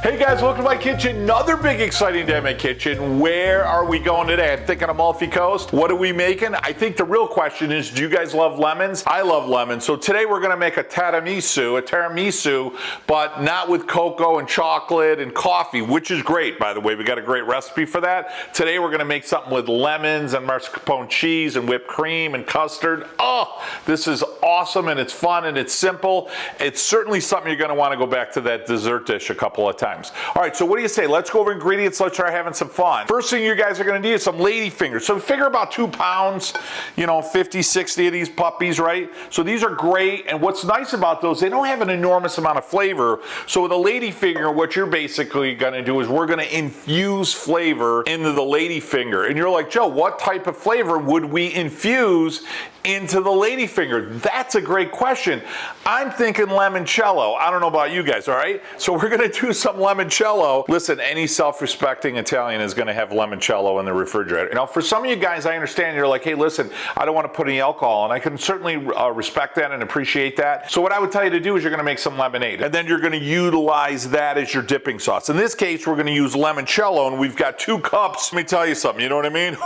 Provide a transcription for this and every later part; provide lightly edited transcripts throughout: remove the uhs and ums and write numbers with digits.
Hey guys, welcome to my kitchen. Another big exciting day in my kitchen. Where are we going today? I'm thinking Amalfi Coast. What are we making? I think the real question is, do you guys love lemons? I love lemons. So today we're gonna make a tiramisu, but not with cocoa and chocolate and coffee, which is great, by the way. We got a great recipe for that. Today we're gonna make something with lemons and mascarpone cheese and whipped cream and custard. Oh, this is awesome and it's fun and it's simple. It's certainly something you're gonna wanna go back to that dessert dish a couple of times. All right, so what do you say? Let's go over ingredients. Let's try having some fun. First thing you guys are gonna need is some lady fingers. So figure about 2 pounds, 50, 60 of these puppies, right? So these are great, and what's nice about those, they don't have an enormous amount of flavor. So with a lady finger, what you're basically gonna do is we're gonna infuse flavor into the lady finger. And you're like, Joe, what type of flavor would we infuse into the lady finger? That's a great question. I'm thinking limoncello. I don't know about you guys, all right? So we're gonna do some limoncello. Listen, any self-respecting Italian is gonna have limoncello in the refrigerator. Now, for some of you guys, I understand you're like, hey, listen, I don't wanna put any alcohol, and I can certainly respect that and appreciate that. So what I would tell you to do is you're gonna make some lemonade, and then you're gonna utilize that as your dipping sauce. In this case, we're gonna use limoncello, and we've got 2 cups. Let me tell you something, you know what I mean?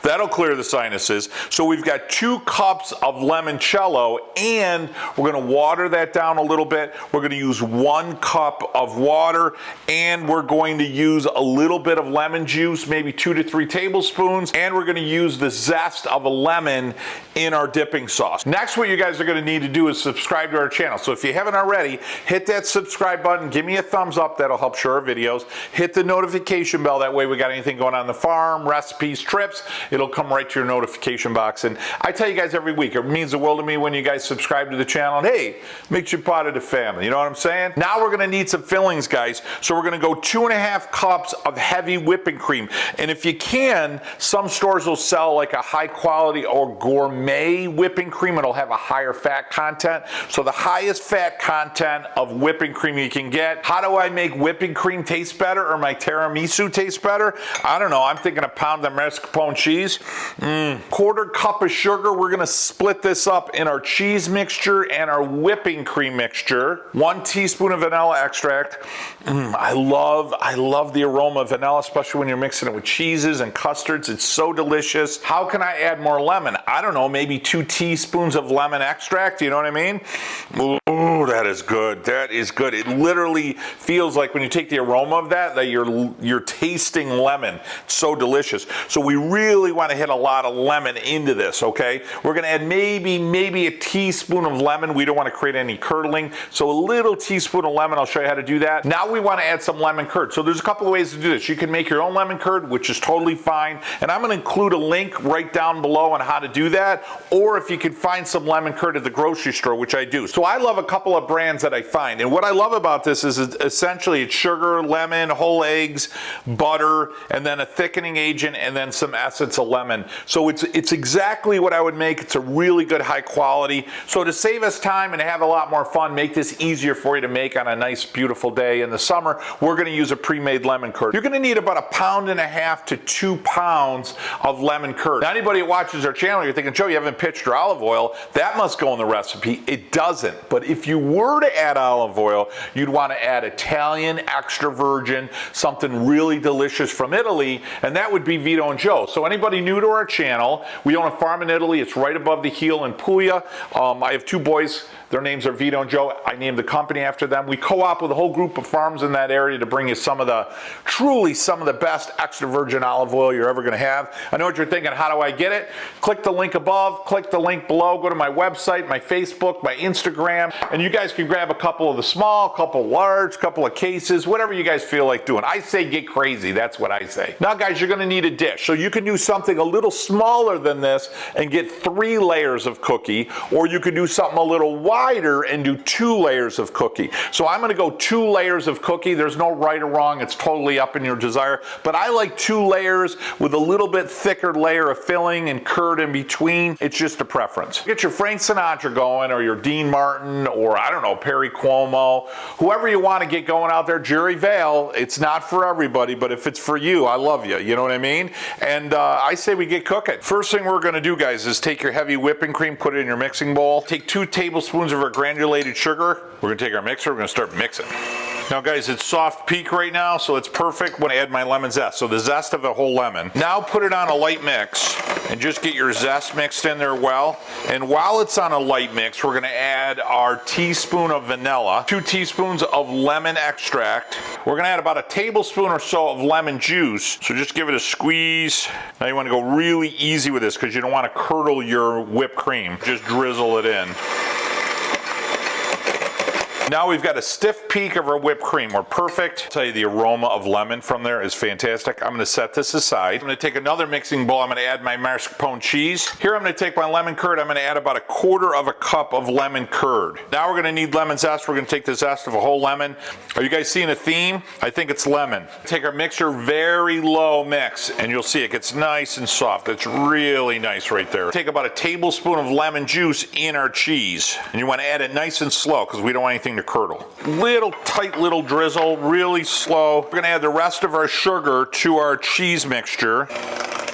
That'll clear the sinuses. So we've got 2 cups of limoncello, and we're gonna water that down a little bit. We're gonna use 1 cup of water, and we're going to use a little bit of lemon juice, maybe 2 to 3 tablespoons, and we're gonna use the zest of a lemon in our dipping sauce. Next, what you guys are gonna need to do is subscribe to our channel. So if you haven't already, hit that subscribe button, give me a thumbs up, that'll help share our videos. Hit the notification bell, that way we got anything going on the farm, recipes, trips, it'll come right to your notification box. And I tell you guys every week, it means the world to me when you guys subscribe to the channel, and hey, makes you part of the family, you know what I'm saying? Now we're gonna need some fillings, guys. So we're gonna go 2.5 cups of heavy whipping cream. And if you can, some stores will sell like a high quality or gourmet whipping cream. It'll have a higher fat content. So the highest fat content of whipping cream you can get. How do I make whipping cream taste better or my tiramisu taste better? I don't know, I'm thinking a pound of mascarpone cheese. 1/4 cup of sugar. We're gonna split this up in our cheese mixture and our whipping cream mixture. 1 teaspoon of vanilla extract. I love the aroma of vanilla, especially when you're mixing it with cheeses and custards. It's so delicious. How can I add more lemon? I don't know, maybe 2 teaspoons of lemon extract, you know what I mean? Ooh, that is good. That is good. It literally feels like when you take the aroma of that you're tasting lemon. It's so delicious. So we really want to hit a lot of lemon into this, okay? We're gonna add maybe a teaspoon of lemon. We don't want to create any curdling. So a little teaspoon of lemon, I'll show you how to do that. Now we want to add some lemon curd. So there's a couple of ways to do this. You can make your own lemon curd, which is totally fine. And I'm gonna include a link right down below on how to do that. Or if you can find some lemon curd at the grocery store, which I do. So I love a couple of brands that I find. And what I love about this is essentially it's sugar, lemon, whole eggs, butter, and then a thickening agent, and then some essence of lemon. So it's exactly what I would make. It's a really good high quality. So to save us time and have a lot more fun, make this easier for you to make on a nice beautiful day in the summer, we're gonna use a pre-made lemon curd. You're gonna need about 1.5 to 2 pounds of lemon curd. Now anybody that watches our channel, you're thinking, Joe, you haven't pitched your olive oil. That must go in the recipe. It doesn't. But if you were to add olive oil, you'd wanna add Italian extra virgin, something really delicious from Italy, and that would be Vito and Joe. So anybody new to our channel, we own a farm in Italy. It's right above the heel in Puglia. I have 2 boys. Their names are Vito and Joe. I named the company after them. We co-op with a whole group of farms in that area to bring you truly some of the best extra virgin olive oil you're ever gonna have. I know what you're thinking, how do I get it? Click the link above, click the link below, go to my website, my Facebook, my Instagram, and you guys can grab a couple of the small, couple large, couple of cases, whatever you guys feel like doing. I say get crazy, that's what I say. Now guys, you're gonna need a dish. So you can do something a little smaller than this and get 3 layers of cookie, or you could do something a little wider and do 2 layers of cookie. So I'm gonna go 2 layers of cookie. There's no right or wrong, it's totally up in your desire, but I like 2 layers with a little bit thicker layer of filling and curd in between. It's just a preference. Get your Frank Sinatra going, or your Dean Martin, or I don't know, Perry Cuomo, whoever you want to get going out there. Jerry Vale, it's not for everybody, but if it's for you, I love you, you know what I mean? And I say we get cooking. First thing we're gonna do, guys, is take your heavy whipping cream, put it in your mixing bowl, take 2 tablespoons of our granulated sugar. We're gonna take our mixer, we're gonna start mixing. Now guys, it's soft peak right now, so it's perfect when I add my lemon zest. So the zest of a whole lemon. Now put it on a light mix and just get your zest mixed in there well. And while it's on a light mix, we're gonna add our teaspoon of vanilla, 2 teaspoons of lemon extract. We're gonna add about a tablespoon or so of lemon juice. So just give it a squeeze. Now you wanna go really easy with this because you don't wanna curdle your whipped cream. Just drizzle it in. Now we've got a stiff peak of our whipped cream. We're perfect. I'll tell you, the aroma of lemon from there is fantastic. I'm gonna set this aside. I'm gonna take another mixing bowl. I'm gonna add my mascarpone cheese. Here I'm gonna take my lemon curd. I'm gonna add about 1/4 cup of lemon curd. Now we're gonna need lemon zest. We're gonna take the zest of a whole lemon. Are you guys seeing a theme? I think it's lemon. Take our mixer, very low mix, and you'll see it gets nice and soft. It's really nice right there. Take about a tablespoon of lemon juice in our cheese. And you wanna add it nice and slow because we don't want anything to curdle. Little tight little drizzle, really slow. We're gonna add the rest of our sugar to our cheese mixture.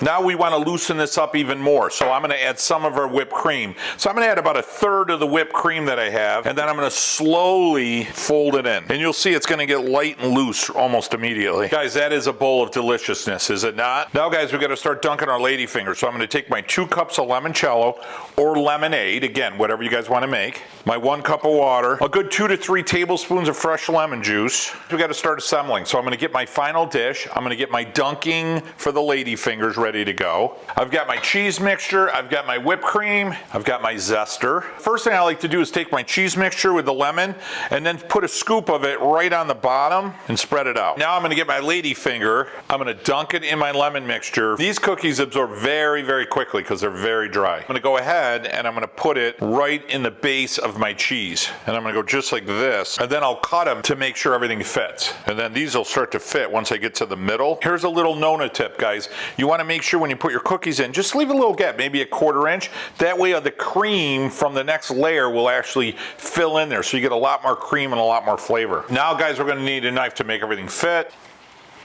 Now we want to loosen this up even more, so I'm going to add some of our whipped cream. So I'm going to add about 1/3 of the whipped cream that I have, and then I'm going to slowly fold it in. And you'll see it's going to get light and loose almost immediately. Guys, that is a bowl of deliciousness, is it not? Now guys, we've got to start dunking our ladyfingers. So I'm going to take my 2 cups of limoncello or lemonade, again, whatever you guys want to make. My 1 cup of water, a good 2 to 3 tablespoons of fresh lemon juice. We've got to start assembling. So I'm going to get my final dish. I'm going to get my dunking for the ladyfingers ready to go. I've got my cheese mixture, I've got my whipped cream, I've got my zester. First thing I like to do is take my cheese mixture with the lemon and then put a scoop of it right on the bottom and spread it out. Now I'm gonna get my ladyfinger, I'm gonna dunk it in my lemon mixture. These cookies absorb very, very quickly because they're very dry. I'm gonna go ahead and I'm gonna put it right in the base of my cheese. And I'm gonna go just like this, and then I'll cut them to make sure everything fits. And then these will start to fit once I get to the middle. Here's a little Nona tip, guys. You wanna make sure when you put your cookies in, just leave a little gap, maybe 1/4 inch. That way the cream from the next layer will actually fill in there, so you get a lot more cream and a lot more flavor. Now guys, we're gonna need a knife to make everything fit.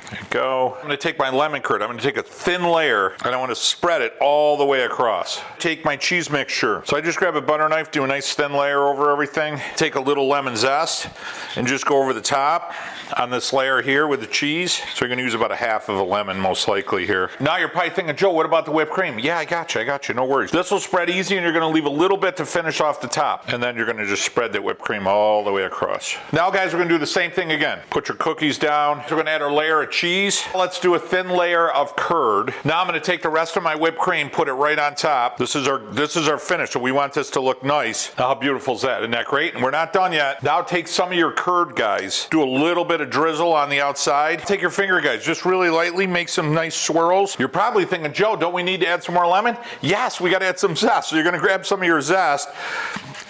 There you go. I'm gonna take my lemon curd, I'm gonna take a thin layer, and I wanna spread it all the way across. Take my cheese mixture. So I just grab a butter knife, do a nice thin layer over everything. Take a little lemon zest, and just go over the top on this layer here with the cheese. So you're gonna use about 1/2 of a lemon, most likely here. Now you're probably thinking, Joe, what about the whipped cream? Yeah, I got you, no worries. This will spread easy, and you're gonna leave a little bit to finish off the top. And then you're gonna just spread that whipped cream all the way across. Now guys, we're gonna do the same thing again. Put your cookies down. So we're gonna add our layer of cheese. Let's do a thin layer of curd. Now I'm gonna take the rest of my whipped cream, put it right on top. This is our finish, so we want this to look nice. How beautiful is that? Isn't that great? And we're not done yet. Now take some of your curd, guys. Do a little bit of drizzle on the outside. Take your finger, guys, just really lightly, make some nice swirls. You're probably thinking, Joe, don't we need to add some more lemon? Yes, we gotta add some zest. So you're gonna grab some of your zest,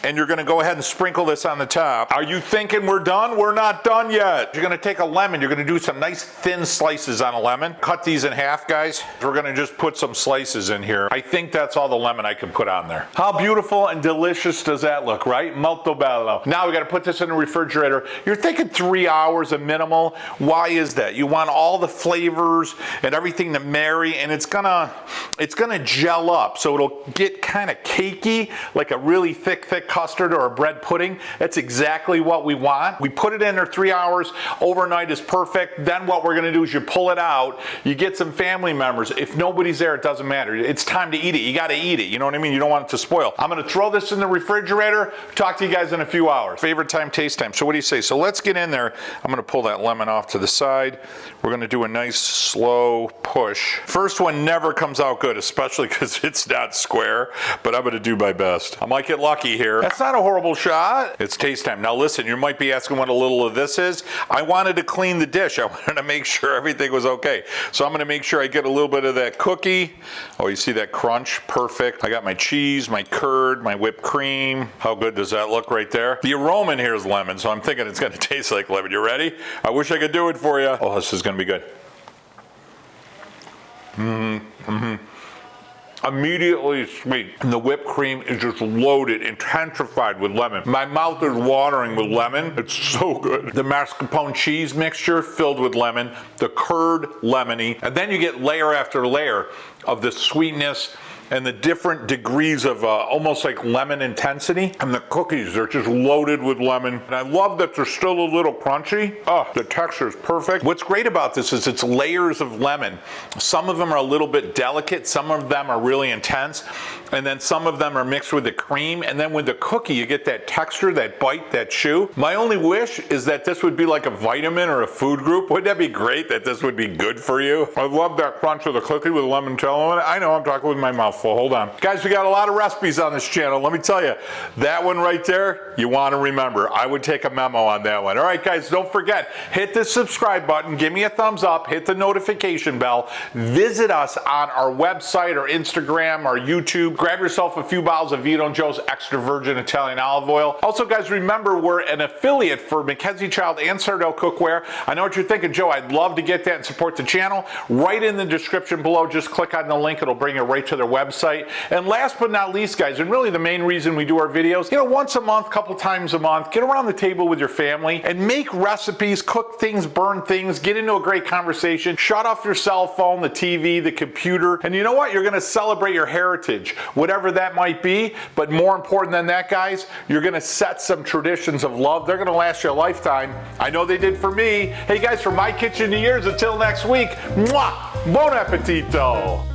and you're gonna go ahead and sprinkle this on the top. Are you thinking we're done? We're not done yet. You're gonna take a lemon, you're gonna do some nice thin slices on a lemon. Cut these in half, guys. We're gonna just put some slices in here. I think that's all the lemon I can put on there. How beautiful and delicious does that look, right? Molto bello. Now we gotta put this in the refrigerator. You're thinking 3 hours a minimal. Why is that? You want all the flavors and everything to marry, and it's gonna gel up, so it'll get kind of cakey, like a really thick custard or a bread pudding. That's exactly what we want. We put it in there 3 hours. Overnight is perfect. Then what we're gonna do is you pull it out, you get some family members. If nobody's there, it doesn't matter. It's time to eat it. You gotta eat it. You know what I mean? You don't want it to spoil. I'm gonna throw this in the refrigerator. Talk to you guys in a few hours. Favorite time, taste time. So what do you say? So let's get in there. I'm gonna pull that lemon off to the side. We're gonna do a nice slow push. First one never comes out good, especially because it's not square, but I'm gonna do my best. I might get lucky here. That's not a horrible shot. It's taste time. Now listen, you might be asking what a little of this is. I wanted to clean the dish. I wanted to make sure everything was okay. So I'm gonna make sure I get a little bit of that cookie. Oh, you see that crunch? Perfect. I got my cheese, my curd, my whipped cream. How good does that look right there? The aroma in here is lemon, so I'm thinking it's gonna taste like lemon. You ready? I wish I could do it for you. Oh, this is gonna be good. Immediately sweet. And the whipped cream is just loaded, intensified with lemon. My mouth is watering with lemon. It's so good. The mascarpone cheese mixture filled with lemon, the curd lemony, and then you get layer after layer of the sweetness and the different degrees of almost like lemon intensity. And the cookies, they're just loaded with lemon. And I love that they're still a little crunchy. Oh, the texture is perfect. What's great about this is it's layers of lemon. Some of them are a little bit delicate, some of them are really intense, and then some of them are mixed with the cream, and then with the cookie you get that texture, that bite, that chew. My only wish is that this would be like a vitamin or a food group. Wouldn't that be great that this would be good for you? I love that crunch of the cookie with lemon jello in it. I know I'm talking with my mouth full. Hold on. Guys, we got a lot of recipes on this channel. Let me tell you, that one right there, you want to remember. I would take a memo on that one. All right, guys, don't forget, hit the subscribe button, give me a thumbs up, hit the notification bell, visit us on our website or Instagram or YouTube. Grab yourself a few bottles of Vito and Joe's extra virgin Italian olive oil. Also, guys, remember we're an affiliate for Mackenzie Child and Sardell Cookware. I know what you're thinking, Joe, I'd love to get that and support the channel. Right in the description below, just click on the link, it'll bring you right to their website. And last but not least, guys, and really the main reason we do our videos, once a month, couple times a month, get around the table with your family and make recipes, cook things, burn things, get into a great conversation, shut off your cell phone, the TV, the computer, and you know what? You're gonna celebrate your heritage, whatever that might be, but more important than that, guys, you're gonna set some traditions of love. They're gonna last you a lifetime. I know they did for me. Hey guys, from my kitchen to yours, until next week, mwah, buon appetito!